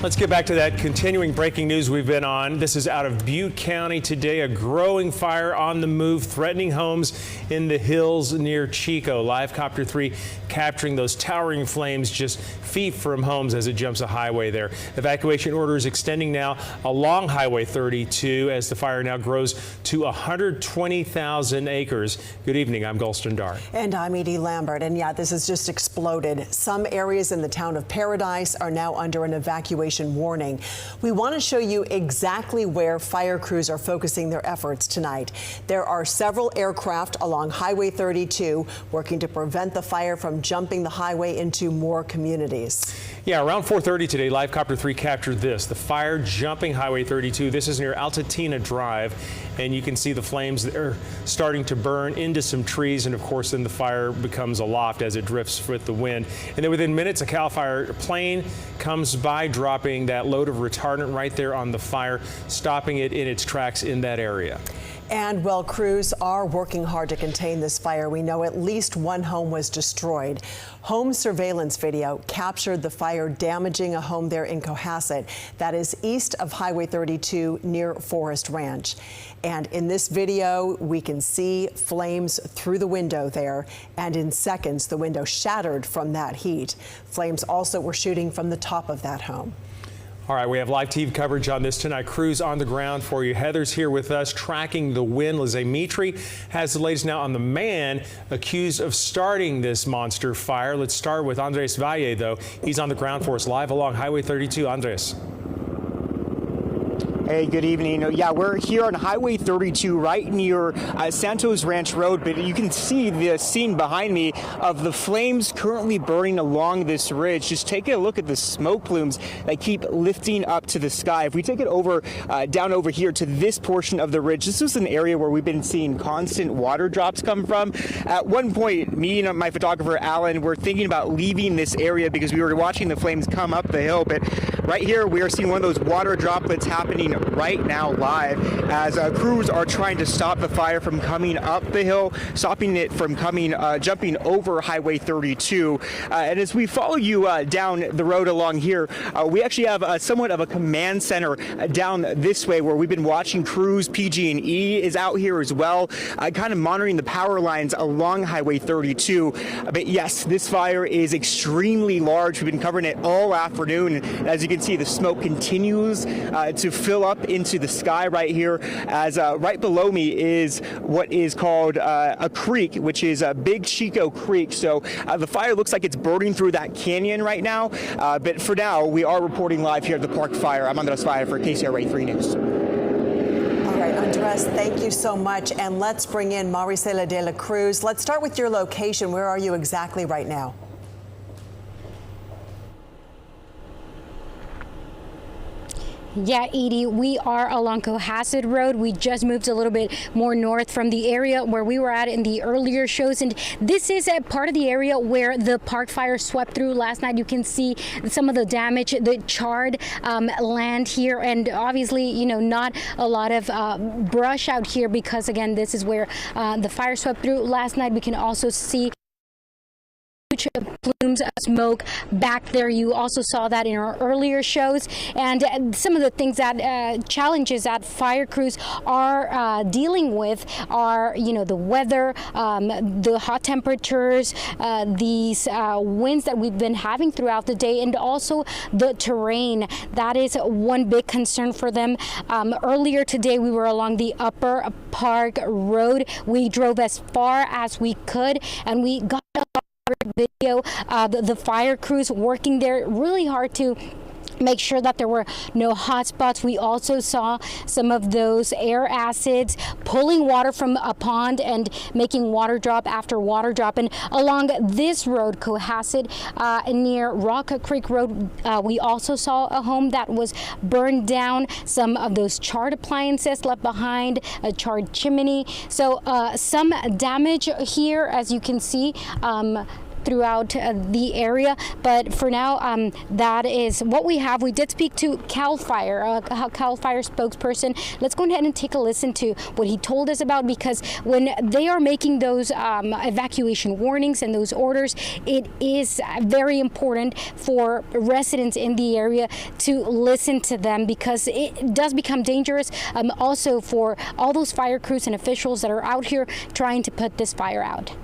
Let's get back to that continuing breaking news we've been on. This is out of Butte County today. A growing fire on the move, threatening homes in the hills near Chico. Live Copter 3 capturing those towering flames just feet from homes as it jumps a highway there. Evacuation orders extending now along Highway 32 as the fire now grows to 120,000 acres. Good evening, I'm Gulston Dart. And I'm Edie Lambert. And yeah, this has just exploded. Some areas in the town of Paradise are now under an evacuation warning. We want to show you exactly where fire crews are focusing their efforts tonight. There are several aircraft along Highway 32 working to prevent the fire from jumping the highway into more communities. Yeah, around 4:30 today, Live Copter 3 captured this. The fire jumping Highway 32. This is near Altatina Drive, and you can see the flames that are starting to burn into some trees, and of course then the fire becomes aloft as it drifts with the wind. And then within minutes, a CAL FIRE plane comes by, dropping that load of retardant right there on the fire, stopping it in its tracks in that area. And while crews are working hard to contain this fire, we know at least one home was destroyed. Home surveillance video captured the fire damaging a home there in Cohasset, that is east of Highway 32 near Forest Ranch. And in this video, we can see flames through the window there, and in seconds, the window shattered from that heat. Flames also were shooting from the top of that home. All right, we have live TV coverage on this tonight. Crews on the ground for you. Heather's here with us tracking the wind. Lizzie Mitri has the latest now on the man accused of starting this monster fire. Let's start with Andres Valle, though. He's on the ground for us live along Highway 32. Andres. Hey, good evening. Yeah, we're here on Highway 32 right near Santos Ranch Road, but you can see the scene behind me of the flames currently burning along this ridge. Just take a look at the smoke plumes that keep lifting up to the sky. If we take it over down over here to this portion of the ridge, this is an area where we've been seeing constant water drops come from. At one point, me and my photographer Alan were thinking about leaving this area because we were watching the flames come up the hill, but right here we are seeing one of those water droplets happening right now live as crews are trying to stop the fire from coming up the hill, stopping it from jumping over Highway 32. And as we follow you down the road along here, we actually have somewhat of a command center down this way where we've been watching crews. PG&E is out here as well, kind of monitoring the power lines along Highway 32. But yes, this fire is extremely large. We've been covering it all afternoon. And as you can see, the smoke continues to fill up into the sky right here, as right below me is what is called a creek, which is Big Chico Creek. So the fire looks like it's burning through that canyon right now, but for now we are reporting live here at the Park Fire. I'm Andres Valle for KCRA 3 News. All right, Andres, thank you so much, and let's bring in Marisela de la Cruz. Let's start with your location. Where are you exactly right now? Yeah, Edie, we are along Cohasset Road. We just moved a little bit more north from the area where we were at in the earlier shows, and this is a part of the area where the Park Fire swept through last night. You can see some of the damage, the charred land here, and obviously, you know, not a lot of brush out here because, again, this is where the fire swept through last night. We can also see plumes of smoke back there. You also saw that in our earlier shows, and some of the things that challenges that fire crews are dealing with are, you know, the weather, the hot temperatures, these winds that we've been having throughout the day, and also the terrain. That is one big concern for them. Earlier today we were along the Upper Park Road. We drove as far as we could, and we got video, the fire crews working there really hard to make sure that there were no hot spots. We also saw some of those air acids pulling water from a pond and making water drop after water drop. And along this road, Cohasset, near Rock Creek Road, we also saw a home that was burned down. Some of those charred appliances left behind, a charred chimney. So some damage here, as you can see. throughout the area. But for now, that is what we have. We did speak to CAL FIRE, a CAL FIRE spokesperson. Let's go ahead and take a listen to what he told us about, because when they are making those evacuation warnings and those orders, it is very important for residents in the area to listen to them, because it does become dangerous also for all those fire crews and officials that are out here trying to put this fire out.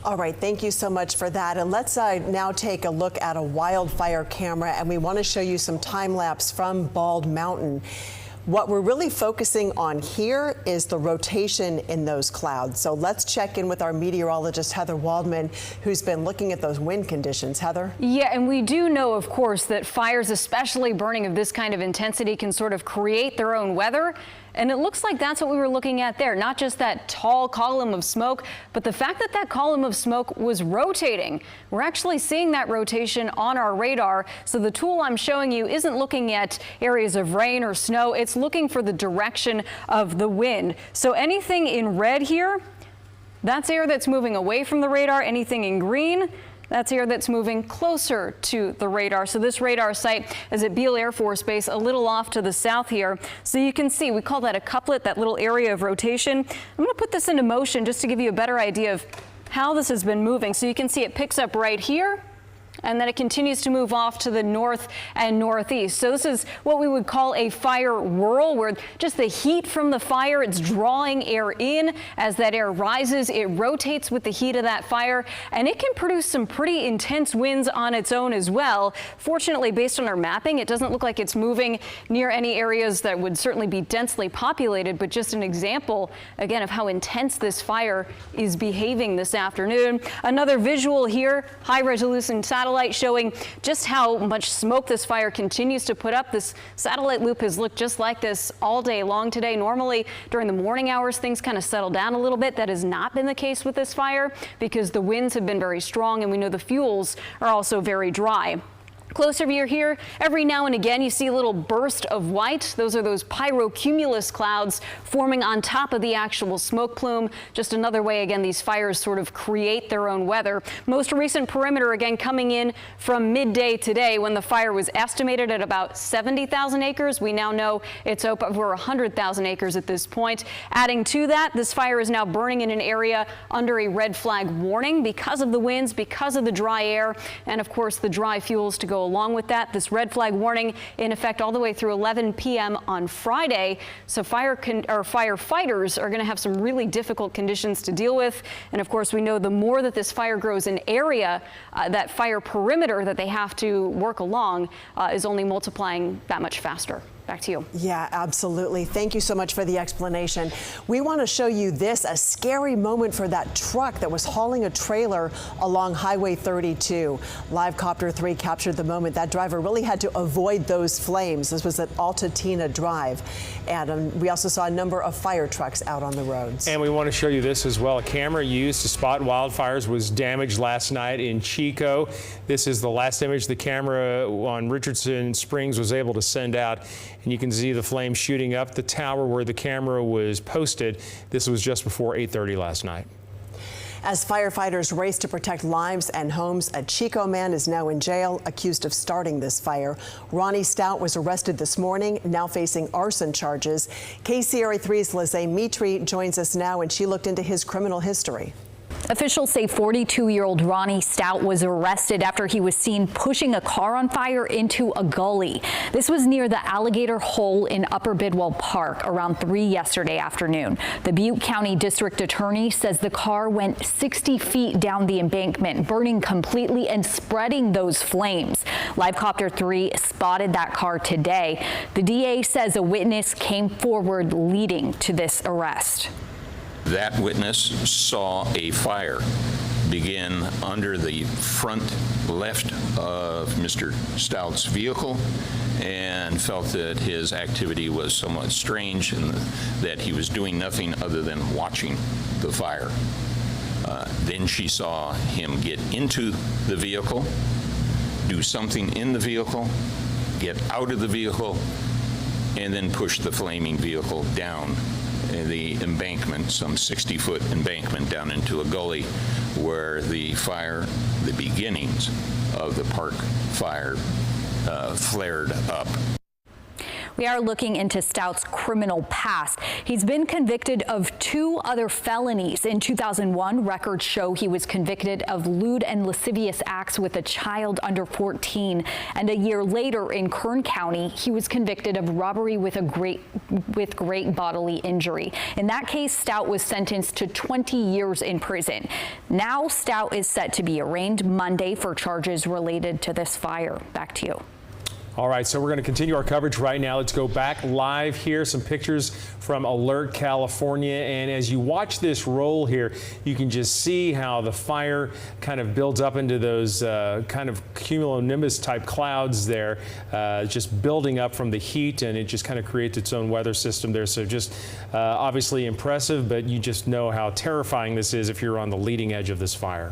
All right, thank you so much for that. And let's now take a look at a wildfire camera, and we want to show you some time lapse from Bald Mountain. What we're really focusing on here is the rotation in those clouds. So let's check in with our meteorologist, Heather Waldman, who's been looking at those wind conditions. Heather? Yeah, and we do know, of course, that fires, especially burning of this kind of intensity, can sort of create their own weather. And it looks like that's what we were looking at there. Not just that tall column of smoke, but the fact that that column of smoke was rotating. We're actually seeing that rotation on our radar. So the tool I'm showing you isn't looking at areas of rain or snow. It's looking for the direction of the wind. So anything in red here, that's air that's moving away from the radar. Anything in green, that's air that's moving closer to the radar. So this radar site is at Beale Air Force Base, a little off to the south here. So you can see, we call that a couplet, that little area of rotation. I'm going to put this into motion just to give you a better idea of how this has been moving. So you can see it picks up right here, and then it continues to move off to the north and northeast. So this is what we would call a fire whirl, where just the heat from the fire, it's drawing air in. As that air rises, it rotates with the heat of that fire, and it can produce some pretty intense winds on its own as well. Fortunately, based on our mapping, it doesn't look like it's moving near any areas that would certainly be densely populated, but just an example, again, of how intense this fire is behaving this afternoon. Another visual here, high-resolution satellite showing just how much smoke this fire continues to put up. This satellite loop has looked just like this all day long today. Normally during the morning hours, things kind of settle down a little bit. That has not been the case with this fire, because the winds have been very strong, and we know the fuels are also very dry. Closer view here, every now and again you see a little burst of white. Those are those pyrocumulus clouds forming on top of the actual smoke plume. Just another way, again, these fires sort of create their own weather. Most recent perimeter, again, coming in from midday today, when the fire was estimated at about 70,000 acres. We now know it's over 100,000 acres at this point. Adding to that, this fire is now burning in an area under a red flag warning because of the winds, because of the dry air, and of course the dry fuels to go along with that. This red flag warning in effect all the way through 11 p.m. on Friday. So firefighters are going to have some really difficult conditions to deal with. And of course, we know the more that this fire grows in area, that fire perimeter that they have to work along is only multiplying that much faster. Back to you. Yeah, absolutely. Thank you so much for the explanation. We want to show you this, a scary moment for that truck that was hauling a trailer along Highway 32. Live Copter 3 captured the moment. That driver really had to avoid those flames. This was at Altatina Drive. And we also saw a number of fire trucks out on the roads. And we want to show you this as well. A camera used to spot wildfires was damaged last night in Chico. This is the last image the camera on Richardson Springs was able to send out. And you can see the flames shooting up the tower where the camera was posted. This was just before 8:30 last night. As firefighters race to protect lives and homes, a Chico man is now in jail accused of starting this fire. Ronnie Stout was arrested this morning, now facing arson charges. KCRA 3's Lizzie Mitri joins us now, and she looked into his criminal history. Officials say 42-year-old Ronnie Stout was arrested after he was seen pushing a car on fire into a gully. This was near the Alligator Hole in Upper Bidwell Park around 3 yesterday afternoon. The Butte County District Attorney says the car went 60 feet down the embankment, burning completely and spreading those flames. Live Copter 3 spotted that car today. The DA says a witness came forward leading to this arrest. That witness saw a fire begin under the front left of Mr. Stout's vehicle and felt that his activity was somewhat strange and that he was doing nothing other than watching the fire. Then she saw him get into the vehicle, do something in the vehicle, get out of the vehicle, and then push the flaming vehicle down the embankment, some 60-foot embankment down into a gully where the beginnings of the park fire flared up. We are looking into Stout's criminal past. He's been convicted of 2 other felonies. In 2001, records show he was convicted of lewd and lascivious acts with a child under 14. And a year later in Kern County, he was convicted of robbery with great bodily injury. In that case, Stout was sentenced to 20 years in prison. Now Stout is set to be arraigned Monday for charges related to this fire. Back to you. All right, so we're going to continue our coverage right now. Let's go back live here. Some pictures from Alert, California. And as you watch this roll here, you can just see how the fire kind of builds up into those kind of cumulonimbus type clouds there, just building up from the heat, and it just kind of creates its own weather system there. So just obviously impressive, but you just know how terrifying this is if you're on the leading edge of this fire.